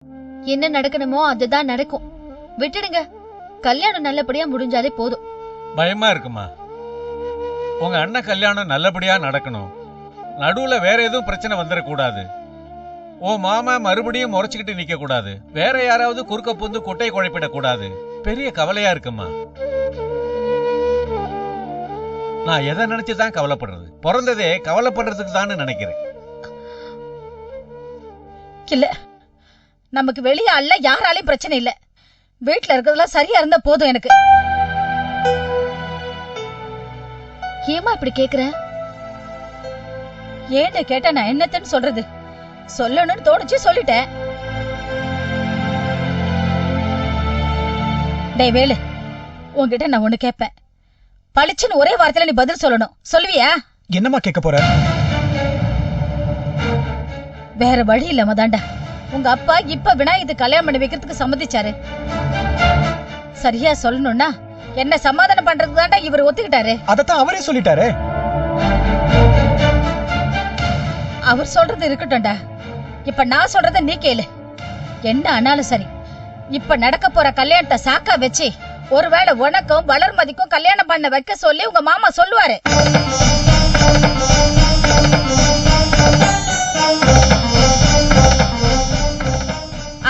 என்ன நடக்கணுமோ அதுதான் நடக்கும். விட்டுடுங்க. கல்யாணம் நல்லபடியா முடிஞ்சாலே போதும். பயமா இருக்குமா? உங்க அண்ணன் கல்யாணம் நல்லபடியா நடக்கணும். நடுவுல வேற எதுவும் பிரச்சனை வந்துடக்கூடாது. ஓ மாமா மறுபடியும் முறைச்சுக்கிட்டு நிக்க கூடாது. வேற யாராவது குறுக்க புந்து குட்டை குழப்பிட கூடாது. பெரிய கவலையா இருக்குமா? நான் எதை நினைச்சுதான் கவலைப்படுறது? பிறந்ததே கவலைப்படுறதுக்கு தான் நினைக்கிறேன். இல்ல, நமக்கு வெளியே அல்ல யாராலையும் பிரச்சனை இல்ல. வீட்டுல இருக்கிறதெல்லாம் சரியா இருந்தா போதும் எனக்கு. ஏமா இப்படி கேக்குற? ஏன்னு கேட்டா நான் என்னத்தன்னு சொல்றது? சொல்லணும்னு தோணுச்சு, சொல்லிட்டேன். டேய் வேலு, உன்கிட்ட நான் ஒண்ணு கேட்பேன். பளிச்சுன்னு ஒரே வார்த்தையில நீ பதில் சொல்லணும். சொல்லுவியா? என்னமா கேட்க போற? வேற வழி இல்லாம தாண்டா உங்க அப்பா இப்ப விநாயகத்து கல்யாணம் பண்ணி வைக்கிறதுக்கு சம்மதிச்சாரு. சரியா சொல்லணும்னா என்ன சமாதானம் பண்றதுக்கு தாண்டா இவர் ஒத்துக்கிட்டாரு. அதத்தான் அவரே சொல்லிட்டாரு. அவர் சொல்றது இருக்கட்டும்டா. இப்ப நான் சொல்றத நீ கேளு. என்ன ஆனாலும் சரி, இப்ப நடக்க போற கல்யாணத்தை சாக்கா வச்சு ஒருவேளை உனக்கும் வளர்மதிக்கும் கல்யாணம் பண்ண வைக்க சொல்லி உங்க மாமா சொல்லுவாரு.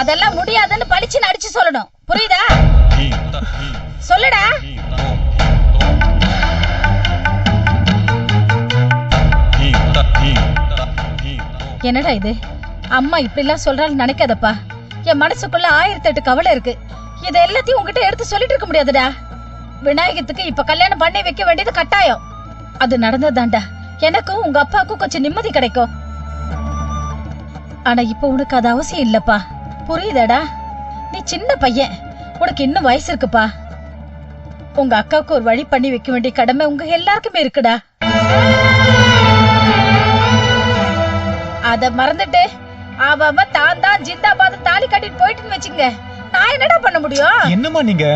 அதெல்லாம் முடியாதுன்னு பளிச்சுன்னு அடிச்சு சொல்லணும். புரியுதா? சொல்லுடா. என்னடா இது? அம்மா இப்படி எல்லாம் சொல்றான்னு நினைக்காதப்பா. என் மனசுக்குள்ள 1008 கவலை இருக்கு. இத எல்லாத்தையும் உங்ககிட்ட எடுத்து சொல்லிட்டு இருக்க முடியாதுடா. விநாயகத்துக்கு இப்ப கல்யாணம் பண்ணி வைக்க வேண்டியது கட்டாயம். அது நடந்ததாண்டா எனக்கும் உங்க அப்பாவுக்கும் கொஞ்சம் நிம்மதி கிடைக்கும். ஆனா இப்ப உனக்கு அது அவசியம் இல்லப்பா. புரியுதாடா? நீ சின்ன பையன், உனக்கு இன்னும் வயசு இருக்குப்பா. உங்க அக்காவுக்கு ஒரு வழி பண்ணி வைக்க வேண்டிய கடமை உங்க எல்லாருக்குமே இருக்குடா. அத மறந்துட்டு அவ தான் தான் ஜிந்தாபாத் தாலி கட்டிட்டு போயிட்டுன்னு வச்சுங்க, நான் என்னடா பண்ண முடியும்? என்னமா நீங்க?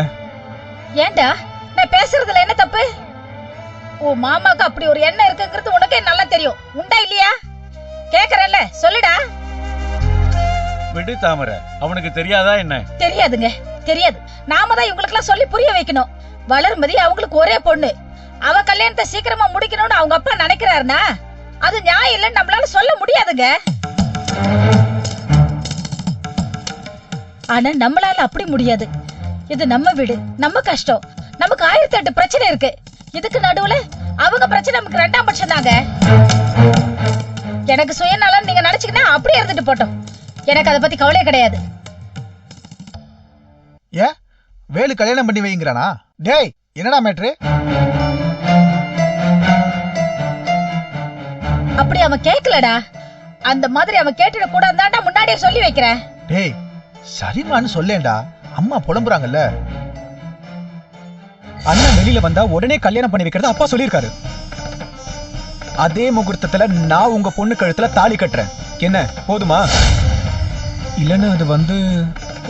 ஏண்டா நான் பேசுறதுல என்ன தப்பு? ஓ மாமாக்கு அப்படி ஒரு எண்ணம் இருக்குங்கிறது உனக்கே நல்லா தெரியும். உண்டா இல்லையா? கேக்குறல்ல, சொல்லுடா. விடு தாமரை, அவனுக்கு தெரியாதா என்ன? தெரியாதுங்க, தெரியாது. நாம தான் இவங்களுக்கு எல்லாம் சொல்லி புரிய வைக்கணும். வளர்மதி அவங்களுக்கு ஒரே பொண்ணு. அவ கல்யாணத்தை சீக்கிரமா முடிக்கணும்னு அவங்க அப்பா நினைக்கிறாருன்னா அது நியாயம் இல்லைன்னு நம்மளால சொல்ல முடியாதுங்க. ஆனா நம்மளால அப்படி முடியாது. இது நம்ம வீடு, நம்ம கஷ்டம். நமக்கு 1008 பிரச்சனை இருக்கு. இதுக்கு நடுவுல அவங்க பிரச்சனை நமக்கு 2ஆம் பட்சம் தாங்க. எனக்கு சுயநலம் நீங்க நினைச்சீங்கன்னா அப்படியே இருந்துட்டு போட்டோம். எனக்கு அதை பத்தி கவலையே கிடையாது. ஏ வேலு கல்யாணம் பண்ணி வைங்கிறானா? டேய் என்னடா மேட்ரு? அப்படி அவன் கேட்கலடா. அந்த மாதிரி அவன் கேட்டுட கூடாதாண்டா முன்னாடியே சொல்லி வைக்கிறேன். டேய் சரிமான்னு சொல்லேன்டா. அம்மா புலம்புறாங்கல்ல. அண்ணன் வெளியில வந்தா உடனே கல்யாணம் பண்ணி வைக்கிறத அப்பா சொல்லியிருக்காரு. அதே முகூர்த்தத்துல நான் உங்க பொண்ணு கழுத்துல தாலி கட்டுறேன். என்ன போதுமா? இல்லன்னு அது வந்து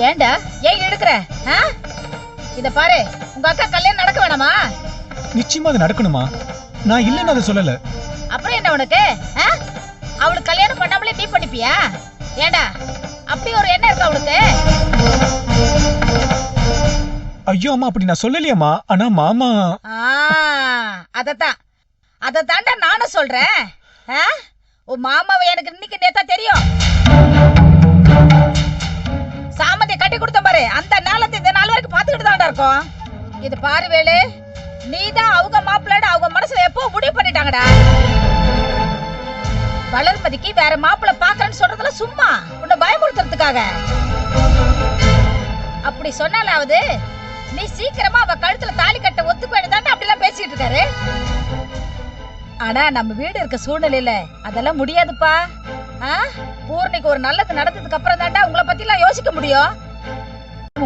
ஏண்டா ஏன் எடுக்கிற? இத பாரு, உங்க அக்கா கல்யாணம் நடக்க வேணாமா? நிச்சயமா அது நடக்கணுமா? நான் இல்லன்னு அதை சொல்லல. அப்புறம் என்ன உனக்கு? அவளுக்கு கல்யாணம் பண்ணாமலே நீ பண்ணிப்பியா? ஏண்டா அப்படி ஒரு எண்ணம் இருக்கா உனக்கு? ஐயோ அம்மா அப்படி நான் சொல்லலையம்மா. ஆனா மாமா அதத்தாண்டா நானும் சொல்றேன். உன் மாமாவை எனக்கு இன்னைக்கு நேத்தா தெரியும். சாமந்தி கட்டி கொடுத்த பாரு, அந்த நாளத்தை இந்த நாள் வரைக்கும் பாத்துக்கிட்டு தாண்டா இருக்கோம். இது பாரு வேலு, நீதான் அவங்க மாப்பிள்ளை அவங்க மனசுல எப்போ முடிவு பண்ணிட்டாங்கடா. வளர்மதிக்கு வேற மாப்பிள்ளை பாக்குறேன்னு சொல்றதுல சும்மா உன்னை பயமுறுத்துறதுக்காக. அப்படி சொன்னாலாவது நீ சீக்கிரமா அவ கழுத்துல தாலி கட்ட ஒத்துக்க வேண்டியதாண்டா அப்படி எல்லாம் பேசிட்டு இருக்காரு. ஆனா நம்ம வீடு இருக்க சூழ்நிலையில அதெல்லாம் முடியாதுப்பா. பூர்ணிக்கு ஒரு நல்லது நடந்ததுக்கு அப்புறம் தாண்டா உங்களை பத்தி எல்லாம் யோசிக்க முடியும்.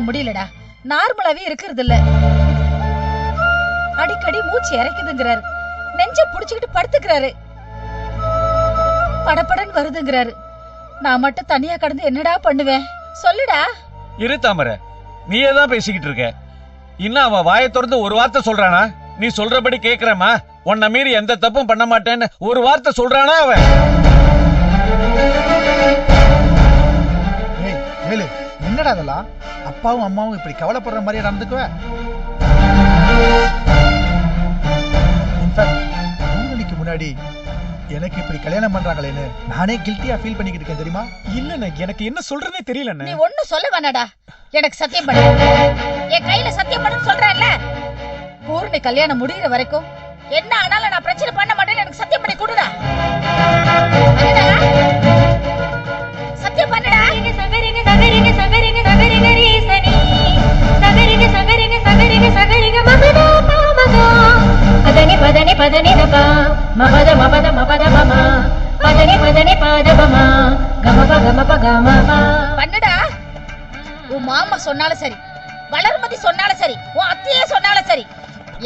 முடியலடா, நார்மலாவே இருக்கிறது இல்ல. அடிக்கடி மூச்சு இறைக்குதுங்கிறாரு, நெஞ்ச புடிச்சுக்கிட்டு படுத்துக்கிறாரு, படபடன்னு வருதுங்கிறாரு. நான் மட்டும் தனியா கடந்து என்னடா பண்ணுவேன் சொல்லுடா. இரு தாமரை, நீயே தான் பேசிக்கிட்டு இருக்க. இன்னும் அவன் வாயை திறந்து ஒரு வார்த்தை சொல்றானா? நீ சொல்றபடி கேக்குறமா? உன்னை மீறி எந்த தப்பும் பண்ண மாட்டேன்னு ஒரு வார்த்தை சொல்றானா அவன்? வேலு என்னடா அதெல்லாம்? அப்பாவும் அம்மாவும் இப்படி கவலைப்படுற மாதிரியே நடந்துக்குவேன். இன்ஃபேக்ட் 3 மணிக்கு முன்னாடி எனக்கு இப்படி கல்யாணம் பண்றாங்களேன்னு நானே கில்ட்டியா ஃபீல் பண்ணிக்கிட்டு இருக்கேன் தெரியுமா? இல்லண்ணே, எனக்கு என்ன சொல்றதே தெரியலண்ணே. நீ ஒண்ணும் சொல்ல வேணாடா. எனக்கு சத்தியம் பண்ணு. என் கையில சத்தியம் பண்ணுன்னு சொல்றேன்ல. பூர்ணி கல்யாணம் முடிகிற வரைக்கும் என்ன ஆனாலும் நான் பிரச்சனை பண்ண மாட்டேன்னு எனக்கு சத்தியம் பண்ணி கொடுடா. சத்தியம் பண்ணுடா. சகரிங்க சகரிங்க சகரிங்க சகரிங்க ரீசனி சகரிங்க சகரிங்க சகரிங்க சகரிங்க மபத மபத பதனி பதனி பதனி தபா மபத மபத மபத மமா பதனி பதனி பாதபமா கமப கமப கமபா பண்ணுடா. உன் மாமா சொன்னாலும் சரி, வளர்மதி சொன்னாலும் சரி, உன் அத்தையே சொன்னாலும் சரி,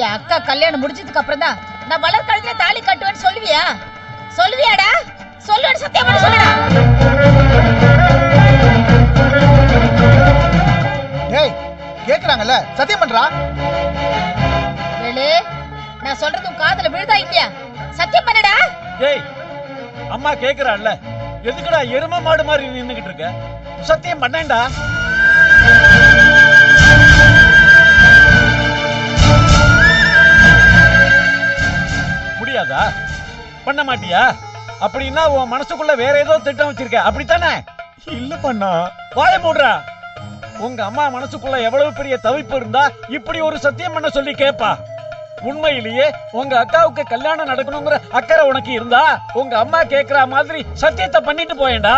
என் அக்கா கல்யாணம் முடிஞ்சதுக்கு அப்புறம் தான் நான் வளர் கழுத்துல தாலி கட்டுவேன்னு சொல்லுவியா? சொல்லுவியாடா? சொல்லுவேன்னு சத்தியம் பண்ண சொல்லுடா. டேய் கேக்குறாங்கல்ல, சத்தியம் பண்றா. வேலு, நான் சொல்றது உன் காதுல விழுதா இல்லையா? சத்தியம் பண்ணுடா. ஏய், அம்மா கேக்குறாள்ல, எதுக்குடா எரும மாடு மாதிரி நின்னுகிட்டு இருக்க? சத்தியம் பண்ணேன்டா. முடியாதா? பண்ண மாட்டியா? அப்படின்னா உன் மனசுக்குள்ள வேற ஏதோ திட்டம் வச்சிருக்க, அப்படித்தானே? இல்ல பண்ணா. வாய மூடுறா. உங்க அம்மா மனசுக்குள்ள எவ்வளவு பெரிய தவிப்பு இருந்தா இப்படி ஒரு சத்தியம் பண்ண சொல்லி கேப்பா? உண்மையிலேயே உங்க அக்காவுக்கு கல்யாணம் நடக்கணுங்கிற அக்கறை உனக்கு இருந்தா உங்க அம்மா கேக்குற மாதிரி சத்தியத்தை பண்ணிட்டு போயேண்டா.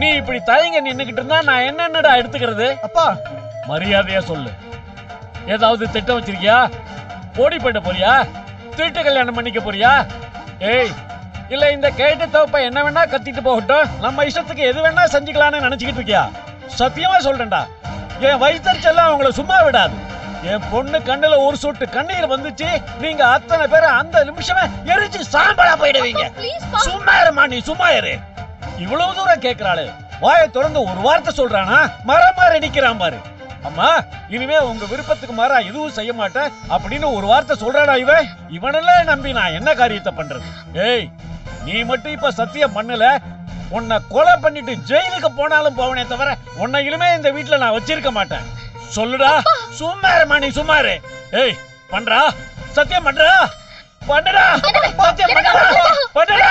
நீ இப்படி தயங்க நின்னுகிட்டு இருந்தா நான் என்னடா எடுத்துக்கிறது? அப்பா மரியாதையா சொல்லு. ஏதாவது திட்டம் வச்சிருக்கியா? ஓடி போயிட போறியா? திருட்டு கல்யாணம் பண்ணிக்க போறியா? ஏய், இல்ல இந்த கேட்ட தோப்ப என்ன வேணா கத்திட்டு போகட்டும், நம்ம இஷ்டத்துக்கு எது வேணா செஞ்சுக்கலாம்னு நினைச்சுக்கிட்டு இருக்கியா? சத்தியமா சொல்றேன்டா, என் வயிற்றுச்செல்லாம் அவங்கள சும்மா விடாது. என் பொண்ணு கண்ணுல ஒரு சொட்டு கண்ணீர் வந்துச்சு, நீங்க அத்தனை பேரை அந்த நிமிஷமே எரிஞ்சு சாம்பலா போயிடுவீங்க. சும்மா இருமா, நீ சும்மா இரு. இவ்வளவு தூரம் கேக்குறாளு, வாயை திறந்து ஒரு வார்த்தை சொல்றானா மரமா நிக்கிறான் பாரு. அம்மா, இனிமே உங்க விருப்பத்துக்கு மாறா எதுவும் செய்ய மாட்டேன் அப்படின்னு ஒரு வார்த்தை சொல்றாடா இவன். இவனெல்லாம் நம்பி நான் என்ன காரியத்தை பண்றது? ஏய், நீ மட்டும் இப்ப சத்தியம் பண்ணல, உன்னை கொலை பண்ணிட்டு ஜெயிலுக்கு போனாலும் போவனே தவிர உன்னை இனிமே இந்த வீட்டுல நான் வச்சிருக்க மாட்டேன். சொல்லுடா. சும்மா இருமா, நீ சும்மா இரு. ஏய், பண்றா, சத்தியம் பண்றா, பண்ணுடா, சத்தியம் பண்ணுடா, பண்ணுடா.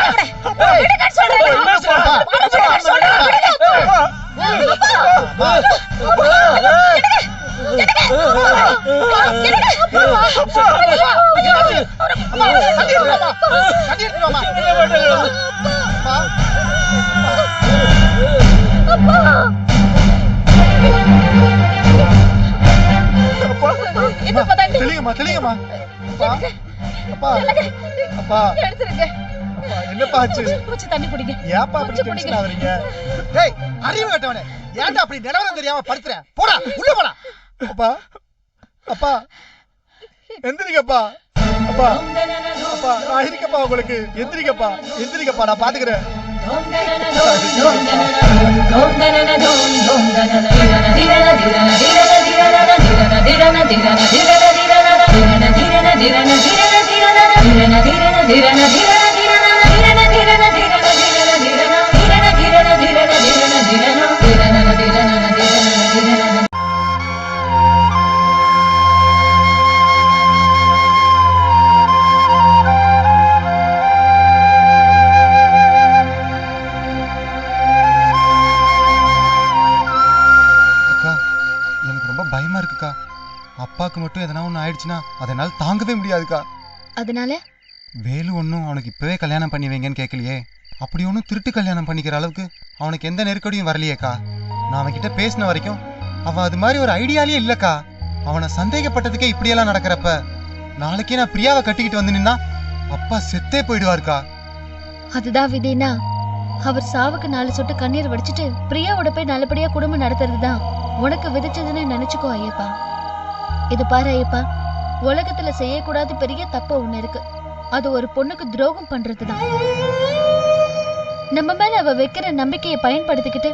தெளிங்கம்மா. அப்பா அப்பா எடுத்துருங்க. அப்பா என்னப்பா ஆச்சு? கொஞ்சம் தண்ணி குடிங்க. ஏப்பா அப்படி டென்ஷன் ஆவறீங்க? டேய், அறிவு கட்டவனே, ஏன்டா அப்படி நிலவரம் தெரியாம படுத்துற? போடா, உள்ள போடா. அப்பா அப்பா எந்திரிங்கப்பா. அப்பா அப்பா நான் இருக்கேன்ப்பா, உங்களுக்கு எந்திரிங்கப்பா, எந்திரிங்கப்பா, நான் பாத்துக்கிறேன். அப்பாக்கு மட்டும் எதனா ஒண்ணு ஆயிடுச்சுன்னா அதனால தாங்கவே முடியாதுக்கா. அதனால வேலு ஒன்னும் அவனுக்கு இப்பவே கல்யாணம் பண்ணி வைங்கன்னு கேட்கலையே. அப்படி ஒன்னும் திருட்டு கல்யாணம் பண்ணிக்கிற அளவுக்கு அவனுக்கு எந்த நெருக்கடியும் வரலையேக்கா. நான் அவன்கிட்ட பேசின வரைக்கும் அவன் அது மாதிரி ஒரு ஐடியாலே இல்லக்கா. அவனை சந்தேகப்பட்டதுக்கே இப்படியெல்லாம் நடக்கிறப்ப நாளைக்கே நான் பிரியாவை கட்டிக்கிட்டு வந்து நின்னா அப்பா செத்தே போயிடுவாருக்கா. அதுதான் விதினா, அவர் சாவுக்கு 4 சொட்டு கண்ணீர் வடிச்சிட்டு பிரியாவோட போய் நல்லபடியா குடும்பம் நடத்துறதுதான் உனக்கு விதிச்சதுன்னு நினைச்சுக்கோ ஐயப்பா. இது பாரு ஐயப்பா, உலகத்துல செய்யக்கூடாத பெரிய தப்பு ஒண்ணு இருக்கு. அது ஒரு பொண்ணுக்கு துரோகம் பண்றதுதான். நம்ம மேல அவ வைக்கிற நம்பிக்கையை பயன்படுத்திக்கிட்டு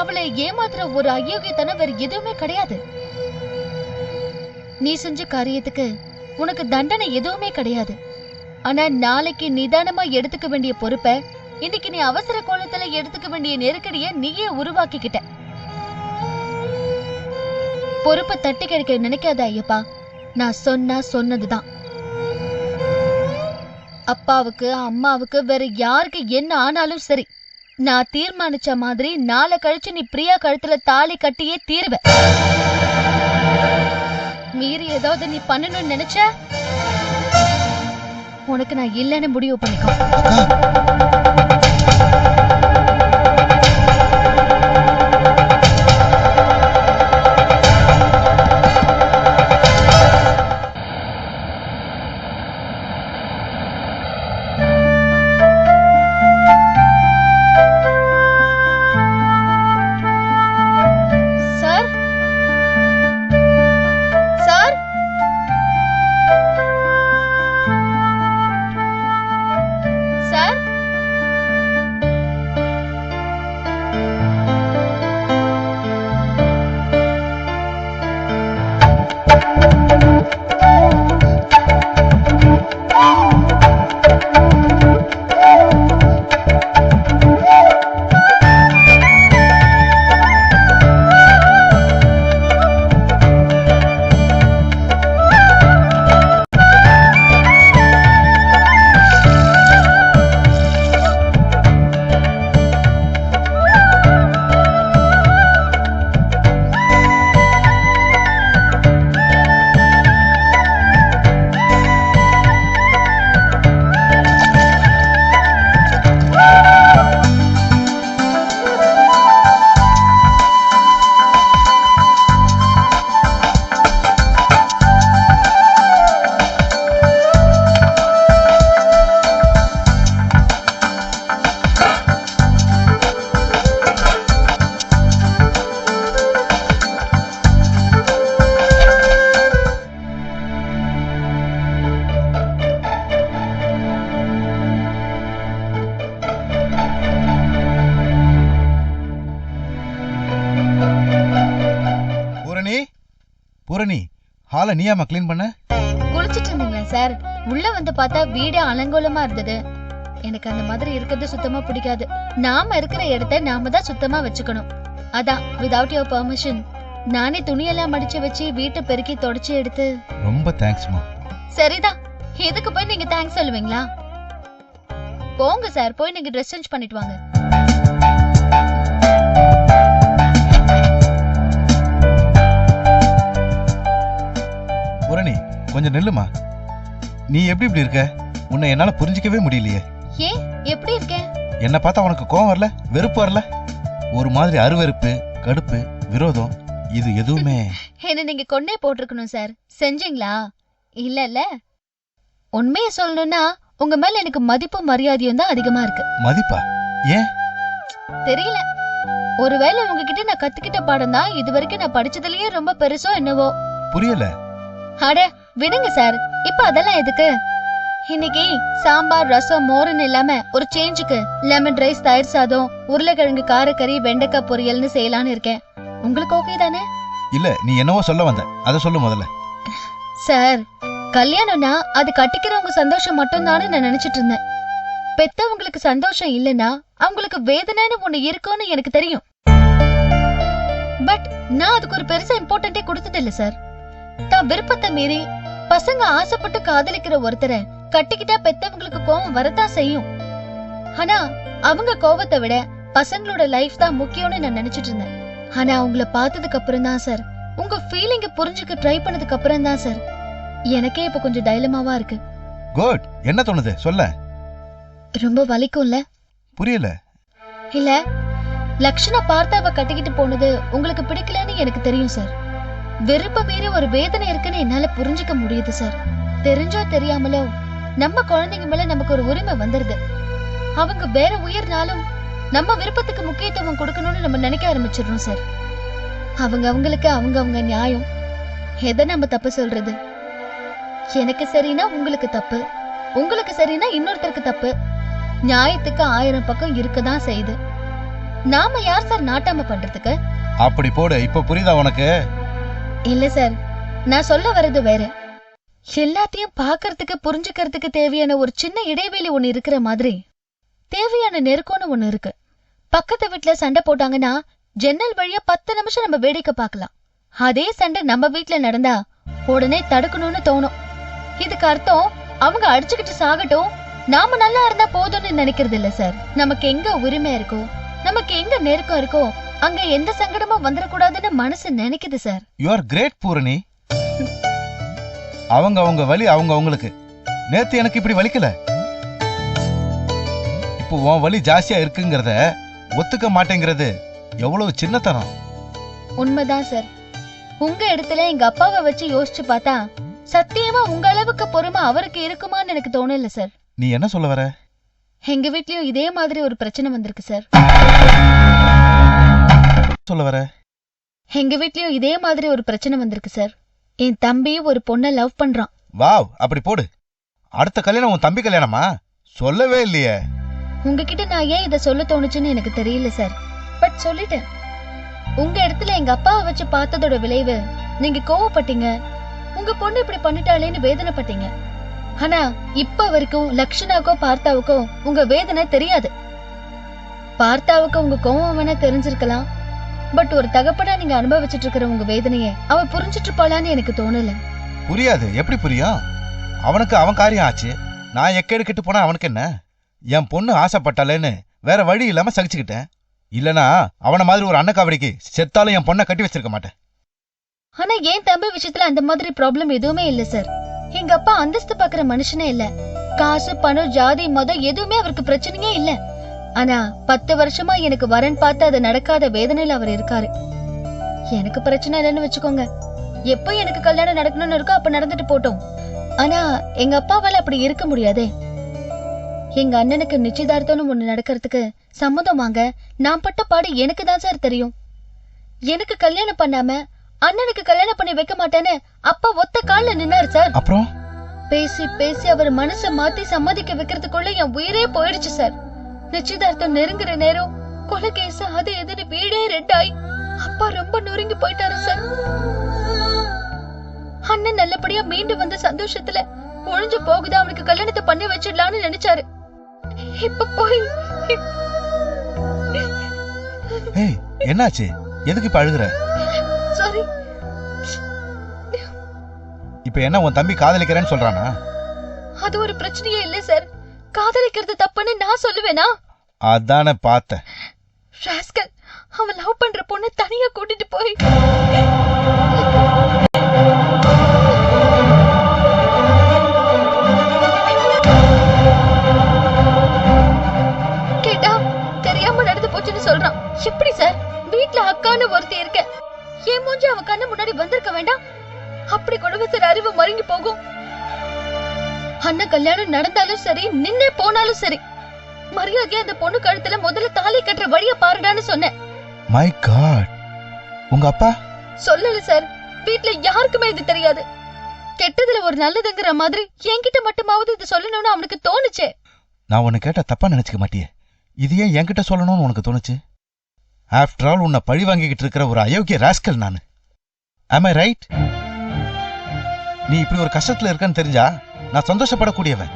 அவளை ஏமாத்துற ஒரு அயோக்கியத்தனம் வேற எதுவுமே கிடையாது. நீ செஞ்ச காரியத்துக்கு உனக்கு தண்டனை எதுவுமே கிடையாது. ஆனா நாளைக்கு நிதானமா எடுத்துக்க வேண்டிய பொறுப்பை இன்னைக்கு நீ அவசர கோலத்துல எடுத்துக்க வேண்டிய நெருக்கடிய நீயே உருவாக்கிக்கிட்ட. பொறுப்பை தட்டி கழிக்க நினைக்காத ஐயப்பா. நான் சொன்னா சொன்னதுதான். அப்பாவுக்கு அம்மாவுக்கு வேற யாருக்கு என்ன ஆனாலும் சரி, நான் தீர்மானிச்ச மாதிரி நாளை கழிச்சு நீ பிரியா கழுத்துல தாலி கட்டியே தீருவ. மீறி ஏதாவது நீ பண்ணணும்னு நினைச்ச உனக்கு நான் இல்லைன்னு முடிவு பண்ணிக்கோ. பூரணி, ஹாலை நீயாமா க்ளீன் பண்ண? குளிச்சிட்டு இருந்தீங்களா சார்? உள்ள வந்து பார்த்தா வீடே அலங்கோலமா இருந்தது. எனக்கு அந்த மாதிரி இருக்கிறது சுத்தமா பிடிக்காது. நாம இருக்கிற இடத்த நாம தான் சுத்தமா வச்சுக்கணும். அதான் வித்அவுட் யுவர் பெர்மிஷன் நானே துணியெல்லாம் மடிச்சு வச்சு வீட்டை பெருக்கி தொடச்சி எடுத்து. ரொம்ப தேங்க்ஸ்மா. சரிதான், இதுக்கு போய் நீங்க தேங்க்ஸ் சொல்லுவீங்களா? போங்க சார், போய் நீங்க ட்ரெஸ் சேஞ்ச் பண்ணிட்டு வாங்க. பூரணி, கொஞ்சம் நில்லுமா. நீ எப்படி இப்படி இருக்க? உன்னை என்னால புரிஞ்சிக்கவே முடியலையே. ஏன் எப்படி இருக்கேன்? என்ன பார்த்தா உனக்கு கோவம் வரல, வெறுப்பு வரல? ஒரு மாதிரி அருவெறுப்பு, கடுப்பு, விரோதம், இது எதுவுமே. என்ன நீங்க கொன்னே போட்டிருக்கணும் சார். செஞ்சீங்களா? இல்ல. உண்மையை சொல்லணும்னா உங்க மேல எனக்கு மதிப்பு மரியாதையும் தான் அதிகமா இருக்கு. மதிப்பா? ஏன் தெரியல. ஒருவேளை உங்ககிட்ட நான் கத்துக்கிட்ட பாடம் தான் இது வரைக்கும் நான் படிச்சதுலயே ரொம்ப பெருசோ என்னவோ. புரியல. அட விடுங்க சார், இப்ப அதெல்லாம் எதுக்கு? இன்னைக்கு சாம்பார், ரசம், மோருன்னு இல்லாம ஒரு சேஞ்சுக்கு லெமன் ரைஸ், தயிர் சாதம், உருளைக்கிழங்கு காரக்கறி, வெண்டைக்காய் பொரியல்னு செய்யலான்னு இருக்கேன். உங்களுக்கு ஓகே தானே? இல்ல, நீ என்னவோ சொல்ல வந்த, அத சொல்லு முதல்ல. சார், கல்யாணம்னா அது கட்டிக்கிறவங்க சந்தோஷம் மட்டும் தானே நான் நினைச்சிட்டு இருந்தேன். பெத்தவங்களுக்கு சந்தோஷம் இல்லைன்னா அவங்களுக்கு வேதனைன்னு ஒண்ணு இருக்கும்னு எனக்கு தெரியும். பட் நான் அதுக்கு ஒரு பெருசா இம்பார்ட்டன்டே கொடுத்தது இல்ல சார். தான் விருப்பத்தை மீறி பசங்க ஆசைப்பட்டு காதலிக்கிற ஒருத்தரை கட்டிக்கிட்டா பெத்தவங்களுக்கு கோவம் வரத்தான் செய்யும். ஆனா அவங்க கோவத்தை விட பசங்களோட லைஃப் தான் முக்கியம்னு நான் நினைச்சிட்டு இருந்தேன். ஆனா அவங்கள பார்த்ததுக்கு அப்புறம் தான் சார், உங்க ஃபீலிங்க புரிஞ்சுக்க ட்ரை பண்ணதுக்கு அப்புறம் தான் சார் எனக்கே இப்ப கொஞ்சம் டைலமாவா இருக்கு. குட். என்ன தோணுது சொல்ல? ரொம்ப வலிக்கும்ல? புரியல. இல்ல, லக்ஷணா பார்த்து அவ கட்டிக்கிட்டு போனது உங்களுக்கு பிடிக்கலன்னு எனக்கு தெரியும் சார். வெறுப்ப மீறி ஒரு வேதனை இருக்குன்னு என்னால புரிஞ்சுக்க முடியுது சார். தெரிஞ்சோ தெரியாமலோ நம்ம குழந்தைங்க மேல நமக்கு ஒரு உரிமை வந்துருது. அவங்க வேற உயிர்னாலும் நம்ம விருப்பத்துக்கு முக்கியத்துவம் கொடுக்கணும்னு நம்ம நினைக்க ஆரம்பிச்சிடுறோம் சார். அவங்களுக்கு அவங்க நியாயம். எதை நம்ம தப்பு சொல்றது? எனக்கு சரினா உங்களுக்கு தப்பு, உங்களுக்கு சரினா இன்னொருத்தருக்கு தப்பு. நியாயத்துக்கு 1000 பக்கம் இருக்கதான் செய்யுது. நாம யார் சார் நாட்டாம பண்றதுக்கு? அப்படி போடு. இப்ப புரியுதா உனக்கு? இல்ல சார், நான் சொல்ல வர்றது வேற. எல்லாத்தையும் பாக்குறதுக்கு புரிஞ்சுக்கிறதுக்கு தேவையான ஒரு சின்ன இடைவெளி ஒண்ணு இருக்கிற மாதிரி தேவையான நெருக்கம்னு ஒண்ணு இருக்கு. பக்கத்து வீட்டுல சண்டை போட்டாங்கன்னா ஜன்னல் வழியா 10 நிமிஷம் நம்ம வேடிக்கை பார்க்கலாம். அதே சண்டை நம்ம வீட்ல நடந்தா உடனே தடுக்கணும்னு தோணும். இதுக்கு அர்த்தம் அவங்க அடிச்சுக்கிட்டு சாகட்டும், நாம நல்லா இருந்தா போதும்னு நினைக்கிறது இல்ல சார். நமக்கு எங்க உரிமை இருக்கோ, நமக்கு எங்க நெருக்கம் இருக்கோ, அங்க எந்த சங்கடமும் வந்துடக்கூடாதுன்னு மனசு நினைக்குது sir. You are great Poorani. அவங்க வலி அவங்களுக்கு. நேத்து எனக்கு இப்படி வலிக்கல, இப்போ உன் வலி ஜாஸ்தியா இருக்குங்கிறத ஒத்துக்க மாட்டேங்கிறது எவ்வளவு சின்னத்தனம். உண்மைதான் சார். உங்க இடத்துல எங்க அப்பாவை வச்சு யோசிச்சு பார்த்தா சத்தியமா உங்க அளவுக்கு பொறுமை அவருக்கு இருக்குமான்னு எனக்கு தோணல சார். நீ என்ன சொல்ல வர? எங்க வீட்லயும் இதே மாதிரி ஒரு பிரச்சனை வந்திருக்கு சார். சொல்ல வர? எங்க வீட்லயும் இதே மாதிரி ஒரு பிரச்சனை வந்திருக்கு சார். என் தம்பி ஒரு பொண்ணை லவ் பண்றான். வாவ், அப்படி போடு. அடுத்த கல்யாணம் உன் தம்பி கல்யாணமா? சொல்லவே இல்லையே. உங்ககிட்ட நான் ஏன் இதை சொல்ல தோணுச்சுன்னு எனக்கு தெரியல சார். பட் சொல்லிட்டேன். உங்க இடத்துல எங்க அப்பாவை வச்சு பார்த்ததோட விளைவு நீங்க கோவப்பட்டீங்க. உங்க பொண்ணு இப்படி பண்ணிட்டாளேன்னு வேதனைப்பட்டீங்க. ஆனா இப்ப வரைக்கும் லக்ஷனாக்கோ பார்த்தாவுக்கோ உங்க வேதனை தெரியாது. பார்த்தாவுக்கு உங்க கோவம் வேணா தெரிஞ்சிருக்கலாம். பட் ஒரு தகப்பனா நீங்க அனுபவிச்சுட்டு இருக்கிற உங்க வேதனைய அவ புரிஞ்சிட்டு இருப்பாளான்னு எனக்கு தோணல. புரியாது. எப்படி புரியும்? அவனுக்கு அவன் காரியம் ஆச்சு. நான் எக்கேடு கெட்டு போனா அவனுக்கு என்ன? என் பொண்ணு ஆசைப்பட்டாலேன்னு வேற வழி இல்லாம சகிச்சுக்கிட்டேன். இல்லனா அவன மாதிரி ஒரு அன்னக்காவடிக்கு செத்தாலும் என் பொண்ணை கட்டி வச்சிருக்க மாட்டேன். ஆனா என் தம்பி விஷயத்துல அந்த மாதிரி ப்ராப்ளம் எதுவுமே இல்ல சார். எங்க அப்பா அந்தஸ்து பாக்குற மனுஷனே இல்ல. காசு பணம் ஜாதி மதம் எதுவுமே அவருக்கு பிரச்சனையே இல்ல. ஆனா 10 வருஷமா எனக்கு வரன் பார்த்து அது நடக்காத வேதனையில அவர் இருக்காரு. எனக்கு பிரச்சனை இல்லைன்னு வச்சுக்கோங்க. எப்ப எனக்கு கல்யாணம் நடக்கணும்னு இருக்கோ அப்ப நடந்துட்டு போட்டோம். ஆனா எங்க அப்பாவால அப்படி இருக்க முடியாதே. எங்க அண்ணனுக்கு நிச்சயதார்த்தம்னு ஒண்ணு நடக்கிறதுக்கு சம்மதம் வாங்க நான் பட்ட பாடு எனக்கு தான் சார் தெரியும். எனக்கு கல்யாணம் பண்ணாம அண்ணனுக்கு கல்யாணம் பண்ணி வைக்க மாட்டேன்னு அப்பா ஒத்த கால்ல நின்னாரு சார். அப்புறம் பேசி பேசி அவர் மனசை மாத்தி சம்மதிக்க வைக்கிறதுக்குள்ள என் உயிரே போயிடுச்சு சார். நிச்சயதார்த்தம் நெருங்குற நேரம் கொலை கேஸ் அது எதுன்னு வீடே ரெண்டாய் அப்பா ரொம்ப நொறுங்கி போயிட்டாரு சார். அண்ணன் நல்லபடியா மீண்டு வந்த சந்தோஷத்துல ஒழிஞ்சு போகுதா அவனுக்கு கல்யாணத்தை பண்ணி வச்சிடலாம்னு நினைச்சாரு. இப்ப போய் ஏய், என்னாச்சு? எதுக்கு இப்ப அழுகுற? சாரி. இப்ப என்ன உன் தம்பி காதலிக்கிறேன்னு சொல்றானா? அது ஒரு பிரச்சனையே இல்ல சார். காதலிக்கிறது தப்புன்னு நான் சொல்லுவேனா? அதானே பார்த்தேன். ராஸ்கல், அவன் லவ் பண்ற பொண்ணு தனியா கூட்டிட்டு போய் கேட்டா தெரியாம நடந்து போச்சுன்னு சொல்றான். எப்படி சார்? வீட்ல அக்கான்னு ஒருத்தி இருக்க, என் மூஞ்சி அவன் கண்ணு முன்னாடி வந்திருக்க வேண்டாம்? அப்படி கொடுமை சார், அறிவு மருங்கி போகும். அண்ணன் கல்யாணம் நடந்தாலும் சரி நின்னே போனாலும் சரி மரியாதையா அந்த பொண்ணு கழுத்துல முதல்ல தாலி கட்டுற வழிய பாருடான்னு சொன்னேன். மை காட், உங்க அப்பா சொல்லல சார். வீட்ல யாருக்குமே இது தெரியாது. கெட்டதுல ஒரு நல்லதுங்கிற மாதிரி என்கிட்ட மட்டுமாவது இது சொல்லணும்னு அவனுக்கு தோணுச்சே. நான் உன்னை கேட்ட தப்பா நினைச்சுக்க மாட்டியே. இது ஏன் என்கிட்ட சொல்லணும்னு உனக்கு தோணுச்சு? ஆஃப்டர் ஆல் உன்னை பழி வாங்கிக்கிட்டு இருக்கிற ஒரு அயோக்கிய ராஸ்கல் நானு. ஆம் ஐ ரைட்? நீ இப்படி ஒரு கஷ்டத்துல இருக்கன்னு தெரிஞ்சா நான் சந்தோஷப்படக்கூடியவன்.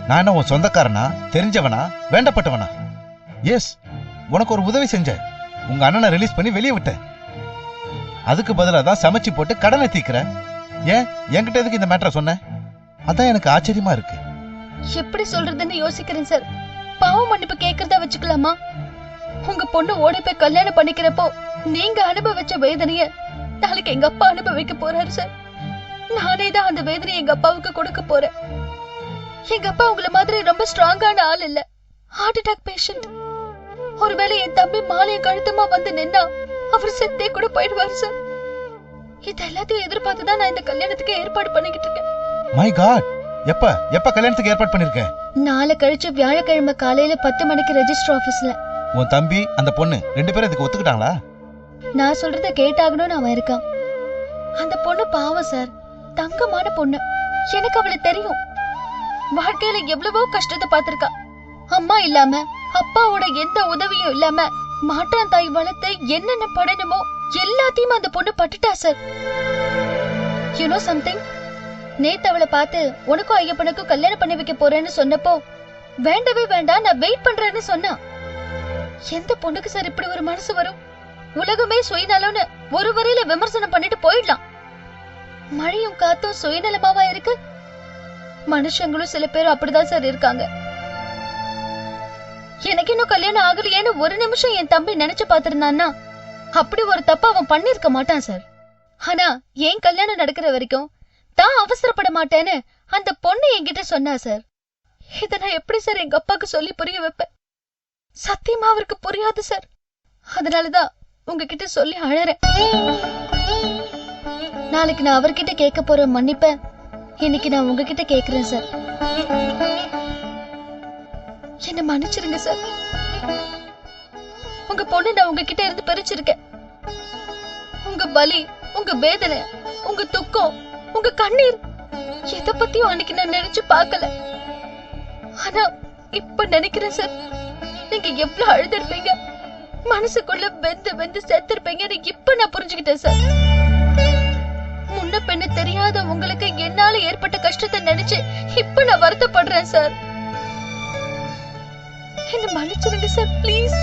நான் என்ன உன் சொந்தக்காரனா, தெரிஞ்சவனா, வேண்டப்பட்டவனா? எஸ், உனக்கு ஒரு உதவி செஞ்சேன். உங்க அண்ணனை ரிலீஸ் பண்ணி வெளியே விட்டேன். அதுக்கு பதிலாக தான் சமைச்சு போட்டு கடனை தீக்கிற. ஏன் என்கிட்ட எதுக்கு இந்த மேட்டரை சொன்ன? அதான் எனக்கு ஆச்சரியமா இருக்கு. எப்படி சொல்றதுன்னு யோசிக்கிறேன் சார். பாவ மன்னிப்பு கேக்குறதா வச்சுக்கலாமா? உங்க பொண்ணு ஓடி போய் கல்யாணம் பண்ணிக்கிறப்போ நீங்க அனுபவிச்ச வேதனைய நாளைக்கு எங்க அப்பா அனுபவிக்க போறாரு சார். நானே தான் அந்த வேதனையை எங்க அப்பாவுக்கு கொடுக்க போறேன். எங்க அப்பா உங்களை மாதிரி ரொம்ப ஸ்ட்ராங்கான ஆள் இல்ல, ஹார்ட் அட்டாக் பேஷண்ட். ஒருவேளை என் தம்பி மாலைய கழுத்தமா வந்து நின்னா அவர் செத்தே கூட போயிடுவாரு சார். இது எல்லாத்தையும் எதிர்பார்த்துதான் நான் இந்த கல்யாணத்துக்கு ஏற்பாடு பண்ணிக்கிட்டு இருக்கேன். மை காட், எப்ப கல்யாணத்துக்கு ஏற்பாடு பண்ணிருக்க? நாளை கழிச்சு வியாழக்கிழமை காலையில 10 மணிக்கு ரெஜிஸ்டர் ஆபீஸ்ல. உன் தம்பி அந்த பொண்ணு 2 பேரும் இதுக்கு ஒத்துக்கிட்டாங்களா? நான் சொல்றத கேட்டாகணும்னு அவன் இருக்கான். அந்த பொண்ணு பாவம் சார், தங்கமான பொண்ணு. எனக்கு அவளை தெரியும். வாழ்க்கையில எவ்வளவோ கஷ்டத்தை பார்த்திருக்கா. அம்மா இல்லாம அப்பாவோட எந்த உதவியும் இல்லாம மாட்டான் தாய் வளர்த்து என்னென்ன படணுமோ எல்லாத்தையும் அந்த பொண்ணு பட்டுட்டா சார். You know something? நேத்து அவளை பார்த்து உனக்கும் ஐயப்பனுக்கும் கல்யாணம் பண்ணி வைக்க போறேன்னு சொன்னப்போ வேண்டவே வேண்டாம் நான் வெயிட் பண்றேன்னு சொன்னா. எந்த பொண்ணுக்கு சார் இப்படி ஒரு மனசு வரும்? உலகமே சுயநலம்னு ஒரு வரையில விமர்சனம் பண்ணிட்டு போயிடலாம். மழையும் காத்தும் சுயநலமாவா இருக்கு? மனுஷங்களும் சில பேர் அப்படிதான் சார் இருக்காங்க. எனக்கு இன்னும் கல்யாணம் ஆகலையேன்னு ஒரு நிமிஷம் என் தம்பி நினைச்சு பாத்திருந்தான்னா அப்படி ஒரு தப்பு அவன் பண்ணிருக்க மாட்டான் சார். ஆனா என் கல்யாணம் நடக்கிற வரைக்கும் தான் அவசரப்பட மாட்டேன்னு அந்த பொண்ணு என்கிட்ட சொன்னா சார். இத நான் எப்படி சார் எங்க அப்பாக்கு சொல்லி புரிய வைப்பேன்? சத்தியமா அவருக்கு புரியாது சார். அதனாலதான் உங்ககிட்ட சொல்லி அழறேன். நாளைக்கு நான் அவர்கிட்ட கேட்க போற மன்னிப்ப இன்னைக்கு நான் உங்ககிட்ட கேக்குறேன் சார். என்ன மன்னிச்சிருங்க சார். உங்க பொண்ணு நான் உங்ககிட்ட இருந்து பிரிச்சிருக்கேன். உங்க வலி, உங்க வேதனை, உங்க துக்கம், உங்க கண்ணீர் எதை பத்தியும் அன்னைக்கு நான் நினைச்சு பார்க்கல. ஆனா இப்ப நினைக்கிறேன் சார், நீங்க எவ்வளவு அழுதுருப்பீங்க, மனசுக்குள்ள வெந்து வெந்து செத்துருப்பீங்கன்னு இப்ப நான் புரிஞ்சுக்கிட்டேன் சார். முன்ன பெண்ணு தெரியாத உங்களுக்கு என்னால ஏற்பட்ட கஷ்டத்தை நினைச்சு இப்ப நான் வருத்தப்படுறேன் சார். என்ன மன்னிச்சிருங்க சார், ப்ளீஸ்.